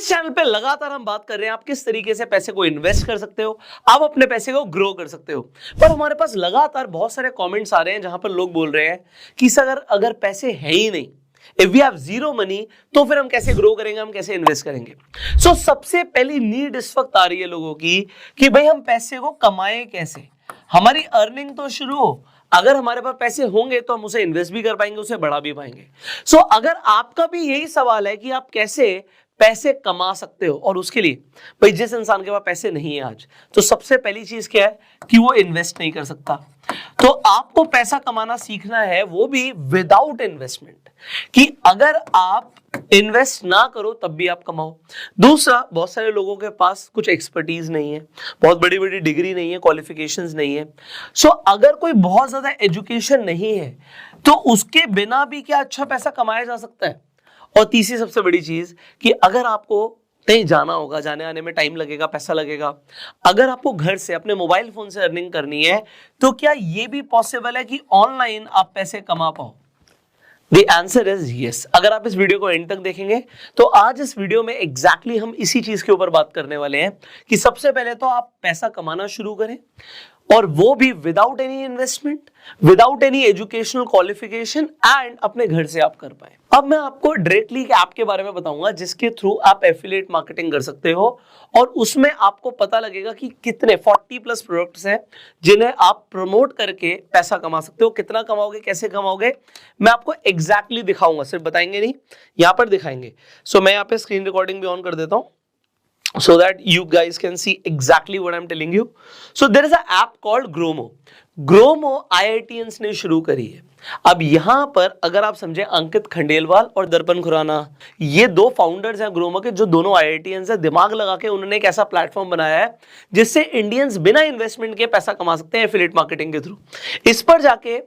इस चैनल पे लगातार हम बात कर रहे हैं आप किस तरीके से पैसे को इन्वेस्ट कर सकते हो, आप अपने पैसे को ग्रो कर सकते हो। पर हमारे पास लगातार बहुत सारे कमेंट्स आ रहे हैं जहां पर लोग बोल रहे हैं कि सर अगर पैसे है ही नहीं, if we have zero money, तो फिर हम कैसे ग्रो करेंगे, हम कैसे इन्वेस्ट करेंगे। सो सबसे पहली नीड इस वक्त आ रही है लोगों की कि भाई हम पैसे को कमाएं कैसे, हमारी अर्निंग तो शुरू हो। अगर हमारे पास पैसे होंगे तो हम उसे इन्वेस्ट भी कर पाएंगे, उसे बढ़ा भी पाएंगे। सो अगर आपका भी यही सवाल है कि आप कैसे पैसे कमा सकते हो, और उसके लिए भाई जिस इंसान के पास पैसे नहीं है आज, तो सबसे पहली चीज क्या है कि वो इन्वेस्ट नहीं कर सकता। तो आपको पैसा कमाना सीखना है, वो भी विदाउट इन्वेस्टमेंट, कि अगर आप इन्वेस्ट ना करो तब भी आप कमाओ। दूसरा, बहुत सारे लोगों के पास कुछ एक्सपर्टीज नहीं है, बहुत बड़ी बड़ी डिग्री नहीं है, क्वालिफिकेशंस नहीं है। सो अगर कोई बहुत ज्यादा एजुकेशन नहीं है तो उसके बिना भी क्या अच्छा पैसा कमाया जा सकता है। और तीसरी सबसे बड़ी चीज कि अगर आपको कहीं जाना होगा, जाने आने में टाइम लगेगा, पैसा लगेगा, अगर आपको घर से अपने मोबाइल फोन से अर्निंग करनी है, तो क्या यह भी पॉसिबल है कि ऑनलाइन आप पैसे कमा पाओ? The answer is yes। अगर आप इस वीडियो को एंड तक देखेंगे तो आज इस वीडियो में एग्जैक्टली हम इसी चीज के ऊपर बात करने वाले हैं कि सबसे पहले तो आप पैसा कमाना शुरू करें, और वो भी without any investment, without any educational qualification, and अपने घर से आप कर पाए। अब मैं आपको डायरेक्टली एक ऐप के बारे में बताऊंगा जिसके थ्रू आप एफिलिएट मार्केटिंग कर सकते हो, और उसमें आपको पता लगेगा कि कितने 40+ प्रोडक्ट्स हैं जिन्हें आप प्रमोट करके पैसा कमा सकते हो। कितना कमाओगे, कैसे कमाओगे, मैं आपको एग्जैक्टली दिखाऊंगा, सिर्फ बताएंगे नहीं, यहां पर दिखाएंगे। सो मैं यहाँ पे स्क्रीन रिकॉर्डिंग भी ऑन कर देता हूं so that you guys can see exactly what I'm telling you। So there is an app called Gromo। Gromo IITians ने शुरू करी है। अब यहां पर अगर आप समझे, अंकित खंडेलवाल और दर्पण खुराना, ये दो फाउंडर्स हैं ग्रोमो के, जो दोनों IITians हैं। दिमाग लगा के उन्होंने एक ऐसा प्लेटफॉर्म बनाया है जिससे इंडियंस बिना इन्वेस्टमेंट के पैसा कमा सकते हैं एफिलिएट मार्केटिंग के थ्रू। इस पर जाके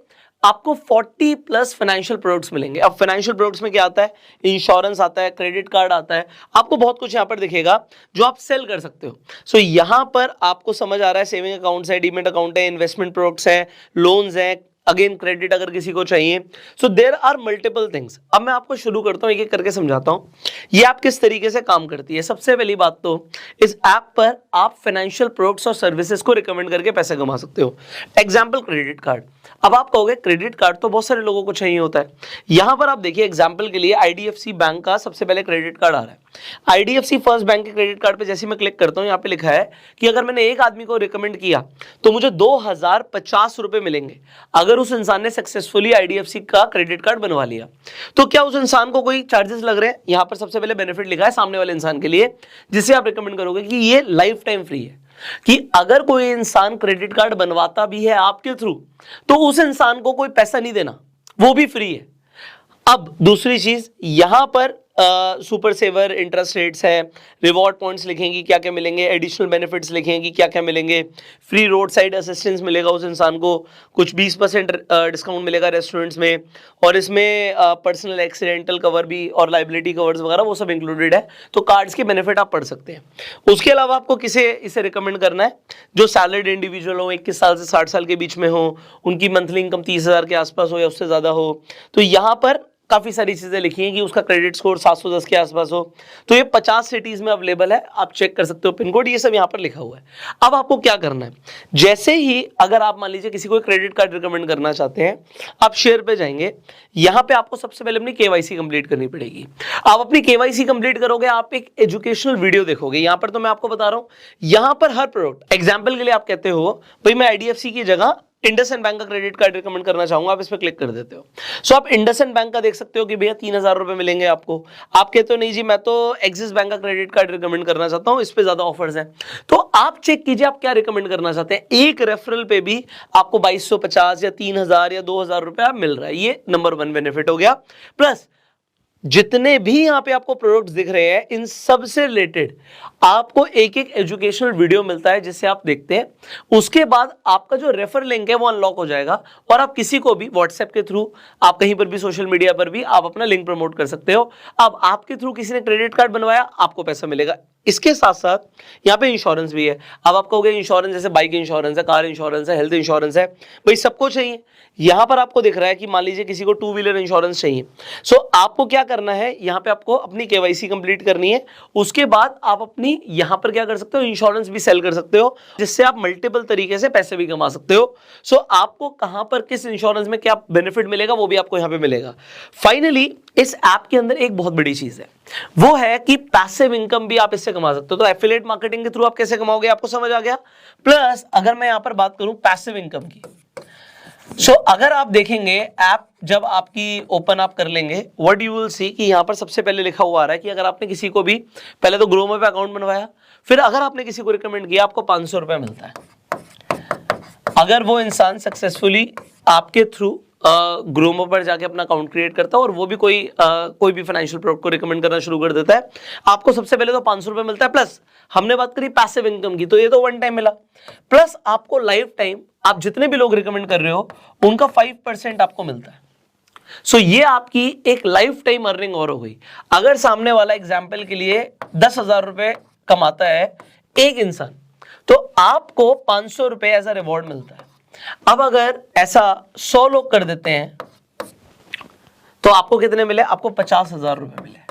आपको 40+ फाइनेंशियल प्रोडक्ट्स मिलेंगे। अब फाइनेंशियल प्रोडक्ट्स में क्या आता है, इंश्योरेंस आता है, क्रेडिट कार्ड आता है, आपको बहुत कुछ यहाँ पर दिखेगा जो आप सेल कर सकते हो। सो यहाँ पर आपको समझ आ रहा है, सेविंग अकाउंट्स है, डीमेट अकाउंट है, इन्वेस्टमेंट प्रोडक्ट्स है, लोन्स है, अगेन क्रेडिट अगर किसी को चाहिए। So there are multiple things. अब मैं आपको शुरू करता हूं, एक एक करके समझाता हूं ये ऐप किस तरीके से काम करती है। सबसे पहली बात तो इस ऐप पर आप फाइनेंशियल प्रोडक्ट्स और सर्विसेज को रिकमेंड करके पैसे कमा सकते हो। Example, credit card. अब आप कहोगे क्रेडिट कार्ड तो बहुत सारे लोगों को चाहिए होता है। यहां पर आप देखिए, एग्जाम्पल के लिए IDFC बैंक का सबसे पहले क्रेडिट कार्ड आ रहा है। IDFC फर्स्ट बैंक के क्रेडिट कार्ड पे जैसे मैं क्लिक करता हूं, यहाँ पे लिखा है कि अगर मैंने एक आदमी को रिकमेंड किया तो मुझे 2050 रुपए मिलेंगे अगर उस इंसान ने सक्सेसफुली IDFC का क्रेडिट कार्ड बनवा लिया। तो क्या उस इंसान को कोई चार्जेस लग रहे हैं? यहां पर सबसे पहले बेनिफिट लिखा है सामने वाले इंसान के लिए, जिसे आप रिकमेंड करोगे कि ये लाइफ टाइम फ्री है, कि अगर कोई इंसान क्रेडिट कार्ड बनवाता भी है आपके थ्रू तो उस इंसान को कोई पैसा नहीं देना, वो भी फ्री है। अब दूसरी चीज, यहां पर सुपर सेवर इंटरेस्ट रेट्स है, रिवॉर्ड पॉइंट्स लिखेंगी क्या क्या मिलेंगे, एडिशनल बेनिफिट्स लिखेंगी क्या क्या मिलेंगे, फ्री रोड साइड असिस्टेंस मिलेगा उस इंसान को, कुछ 20% डिस्काउंट मिलेगा रेस्टोरेंट्स में, और इसमें पर्सनल एक्सीडेंटल कवर भी और लाइबिलिटी कवर्स वगैरह वो सब इंक्लूडेड है। तो कार्ड्स के बेनिफिट आप पढ़ सकते हैं। उसके अलावा आपको इसे रिकमेंड करना है जो सैलरीड इंडिविजुअल हो, 21 साल से 60 साल के बीच में हो, उनकी मंथली इनकम 30,000 के आसपास हो या उससे ज्यादा हो। तो यहाँ पर काफी सारी चीजें लिखी हैं कि उसका क्रेडिट स्कोर 710 के आसपास हो। तो ये 50 सिटीज में अवेलेबल है, आप चेक कर सकते हो, पिन कोड ये सब यहाँ पर लिखा हुआ है। अब आपको क्या करना है, जैसे ही अगर आप मान लीजिए किसी को क्रेडिट कार्ड रिकमेंड करना चाहते हैं, आप शेयर पे जाएंगे, यहाँ पे आपको सबसे पहले अपनी KYC कंप्लीट करनी पड़ेगी। आप अपनी KYC कंप्लीट करोगे, आप एक एजुकेशनल वीडियो देखोगे। यहाँ पर तो मैं आपको बता रहा हूँ, यहाँ पर हर प्रोडक्ट, एग्जाम्पल के लिए आप कहते हो भाई मैं IDFC की जगह इंडसइंड बैंक का क्रेडिट कार्ड रिकमेंड करना चाहूंगा, आप इस पर क्लिक कर देते हो। सो आप इंडसइंड बैंक का देख सकते हो कि भैया 3,000 रुपए मिलेंगे आपको। आप कहते हो नहीं जी मैं तो एक्सिस बैंक का क्रेडिट कार्ड रिकमेंड करना चाहता हूं, इस पे ज्यादा ऑफर्स हैं। तो आप चेक कीजिए आप क्या रिकमेंड करना चाहते हैं। एक रेफरल पे भी आपको 2250 या 3,000 या 2,000 रुपए मिल रहा है। ये नंबर 1 बेनिफिट हो गया। प्लस जितने भी यहां पे आपको प्रोडक्ट्स दिख रहे हैं, इन सब से रिलेटेड आपको एक एक एजुकेशनल वीडियो मिलता है जिससे आप देखते हैं। उसके बाद आपका जो रेफर लिंक है वो अनलॉक हो जाएगा, और आप किसी को भी व्हाट्सएप के थ्रू, आप कहीं पर भी सोशल मीडिया पर भी आप अपना लिंक प्रमोट कर सकते हो। अब आपके थ्रू किसी ने क्रेडिट कार्ड बनवाया, आपको पैसा मिलेगा। इसके साथ साथ यहाँ पे इंश्योरेंस भी है। अब आप कहोगे इंश्योरेंस जैसे बाइक इंश्योरेंस है, कार इंश्योरेंस है, हेल्थ इंश्योरेंस है, भाई सबको चाहिए। यहां पर आपको दिख रहा है कि मान लीजिए किसी को 2 व्हीलर इंश्योरेंस चाहिए। सो आपको क्या करना है, यहाँ पे आपको अपनी केवाईसी कंप्लीट करनी है। उसके बाद आप अपनी यहाँ पर क्या कर सकते हो, इंश्योरेंस भी सेल कर सकते हो, जिससे आप मल्टीपल तरीके से पैसे भी कमा सकते हो। सो आपको कहां पर किस इंश्योरेंस में क्या बेनिफिट मिलेगा वो भी आपको यहाँ पे मिलेगा। फाइनली इस ऐप के अंदर एक बहुत बड़ी चीज है, वो है कि पैसिव इनकम भी आप इससे कमा सकते हो। तो एफिलिएट मार्केटिंग के थ्रू आप कैसे कमाओगे, आपको समझ आ गया। प्लस अगर मैं यहाँ पर बात करूं पैसिव इनकम की, अगर आप देखेंगे ऐप जब आपकी ओपन आप कर लेंगे, व्हाट यू विल सी कि यहां पर सबसे पहले लिखा हुआ आ रहा है कि अगर आपने किसी को भी पहले तो ग्रोमो पे अकाउंट बनवाया, फिर अगर आपने किसी को रिकमेंड किया आपको 500 रुपए मिलता है। अगर वो इंसान सक्सेसफुली आपके थ्रू ग्रोमो पर जाके अपना अकाउंट क्रिएट करता है और वो भी कोई भी फाइनेंशियल प्रोडक्ट को रिकमेंड करना शुरू कर देता है, आपको सबसे पहले तो 500 रुपए मिलता है। प्लस हमने बात करी पैसिव इनकम की, तो ये तो वन टाइम मिला, प्लस आपको लाइफ टाइम आप जितने भी लोग रिकमेंड कर रहे हो उनका 5% आपको मिलता है। सो ये आपकी एक लाइफ टाइम अर्निंग और हो गई। अगर सामने वाला एग्जाम्पल के लिए 10,000 रुपए कमाता है एक इंसान, तो आपको 500 रुपए एज अ रिवॉर्ड मिलता है। अब अगर ऐसा 100 लोग कर देते हैं तो आपको कितने मिले, आपको 50,000 रुपए मिले।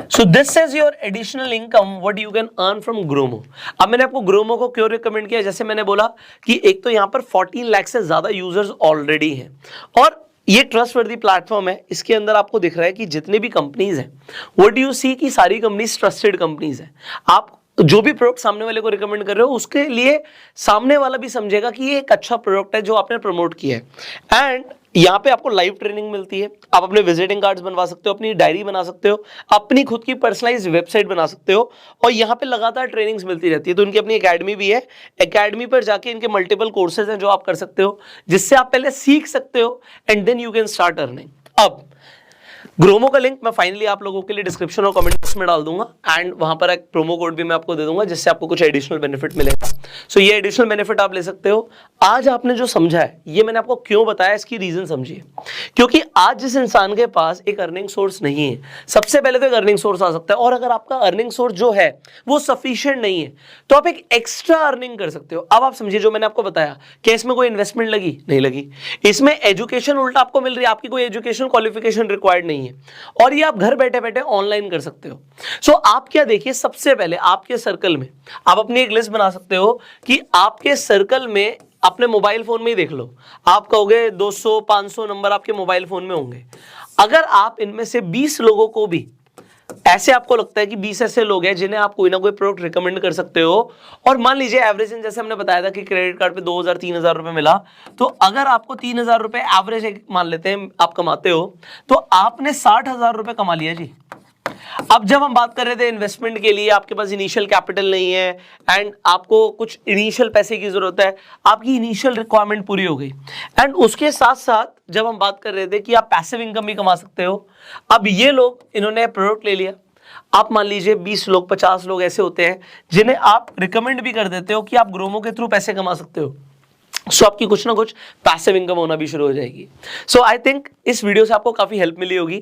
So this is your additional income what you can earn from Gromo. अब मैंने आपको ग्रोमो को क्यों रिकमेंड किया, जैसे मैंने बोला कि एक तो यहां पर 14 लाख से ज्यादा यूजर्स ऑलरेडी हैं और ये ट्रस्टवर्दी प्लेटफॉर्म है। इसके अंदर आपको दिख रहा है कि जितने भी कंपनीज हैं, व्हाट यू सी कि सारी कंपनीज ट्रस्टेड कंपनीज हैं। आप जो भी प्रोडक्ट सामने वाले को रिकमेंड कर रहे हो उसके लिए सामने वाला भी समझेगा कि ये एक अच्छा प्रोडक्ट है जो आपने प्रमोट किया है। एंड यहाँ पे आपको लाइव ट्रेनिंग मिलती है, आप अपने विजिटिंग कार्ड्स बनवा सकते हो, अपनी डायरी बना सकते हो, अपनी खुद की पर्सनलाइज्ड वेबसाइट बना सकते हो और यहाँ पे लगातार ट्रेनिंग्स मिलती रहती है। तो इनकी अपनी एकेडमी भी है, एकेडमी पर जाके इनके मल्टीपल कोर्सेज हैं जो आप कर सकते हो, जिससे आप पहले सीख सकते हो and then you can start earning. अब ग्रोमो का लिंक मैं फाइनली आप लोगों के लिए डिस्क्रिप्शन और कमेंट बॉक्स में डाल दूंगा एंड वहां पर एक प्रोमो कोड भी मैं आपको दे दूंगा जिससे आपको कुछ एडिशनल बेनिफिट मिलेगा। सो ये एडिशनल बेनिफिट आप ले सकते हो। आज आपने जो समझा है ये मैंने आपको क्यों बताया, इसकी रीजन समझिए। क्योंकि आज जिस इंसान के पास एक अर्निंग सोर्स नहीं है, सबसे पहले तो एक अर्निंग सोर्स आ सकता है, और अगर आपका अर्निंग सोर्स जो है वो सफिशिएंट नहीं है तो आप एक एक्स्ट्रा अर्निंग कर सकते हो। अब आप समझिए जो मैंने आपको बताया कि इसमें कोई इन्वेस्टमेंट लगी नहीं लगी, इसमें एजुकेशन उल्टा आपको मिल रही है, आपकी कोई एजुकेशन क्वालिफिकेशन रिक्वायर्ड नहीं है और ये आप घर बैठे बैठे ऑनलाइन कर सकते हो। सो आप क्या देखिए, सबसे पहले आपके सर्कल में आप अपनी एक लिस्ट बना सकते हो कि आपके सर्कल में अपने मोबाइल फोन में ही देख लो, आप कहोगे 200-500 नंबर आपके मोबाइल फोन में होंगे। अगर आप इनमें से 20 लोगों को भी ऐसे आपको लगता है कि 20 ऐसे लोग हैं जिन्हें आप कोई ना कोई प्रोडक्ट रिकमेंड कर सकते हो, और मान लीजिए एवरेज जैसे हमने बताया था कि क्रेडिट कार्ड पे 2,000-3,000 रुपए मिला, तो अगर आपको 3,000 रुपए एवरेज मान लेते हैं आप कमाते हो, तो आपने 60,000 रुपए कमा लिया जी। अब जब हम बात कर रहे थे इन्वेस्टमेंट के लिए, आपके पास इनिशियल कैपिटल नहीं है एंड आपको कुछ इनिशियल पैसे की जरूरत है, आपकी इनिशियल रिक्वायरमेंट पूरी हो गई एंड उसके साथ साथ जब हम बात कर रहे थे कि आप पैसिव इनकम भी कमा सकते हो। अब ये लोग इन्होंने प्रोडक्ट ले लिया, आप मान लीजिए 20 लोग 50 लोग ऐसे होते हैं जिन्हें आप रिकमेंड भी कर देते हो कि आप ग्रोमो के थ्रू पैसे कमा सकते हो। सो आपकी कुछ ना कुछ पैसिव इनकम होना भी शुरू हो जाएगी। सो आई थिंक इस वीडियो से आपको काफी हेल्प मिली होगी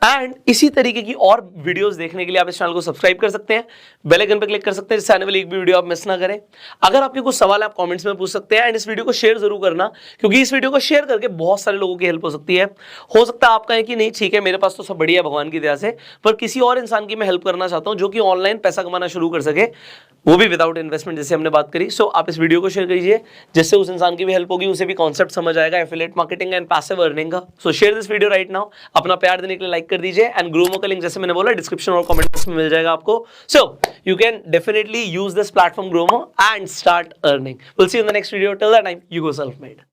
एंड इसी तरीके की और वीडियोस देखने के लिए आप इस चैनल को सब्सक्राइब कर सकते हैं, बेल आइकन पर क्लिक कर सकते हैं जिससे आने वाली एक भी वीडियो आप मिस ना करें। अगर आपके कुछ सवाल आप कमेंट्स में पूछ सकते हैं एंड इस वीडियो को शेयर जरूर करना, क्योंकि इस वीडियो को शेयर करके बहुत सारे लोगों की हेल्प हो सकती है। हो सकता है आप कहें कि नहीं ठीक है मेरे पास तो सब बढ़िया भगवान की दया से, पर किसी और इंसान की मैं हेल्प करना चाहता हूं जो कि ऑनलाइन पैसा कमाना शुरू कर सके, वो भी विदाउट इन्वेस्टमेंट जैसे हमने बात करी। सो आप इस वीडियो को शेयर कीजिए जिससे उस इंसान की भी हेल्प होगी, उसे भी कॉन्सेप्ट समझ आएगा affiliate marketing and passive earning का। So share this video right now. अपना प्यार देने के लिए लाइक कर दीजिए एंड ग्रोमो का लिंक जैसे मैंने बोला डिस्क्रिप्शन और कमेंट बॉक्स में मिल जाएगा आपको। So you can definitely use this platform Gromo and start earning. Will see you in the next video. Till that time you go self made.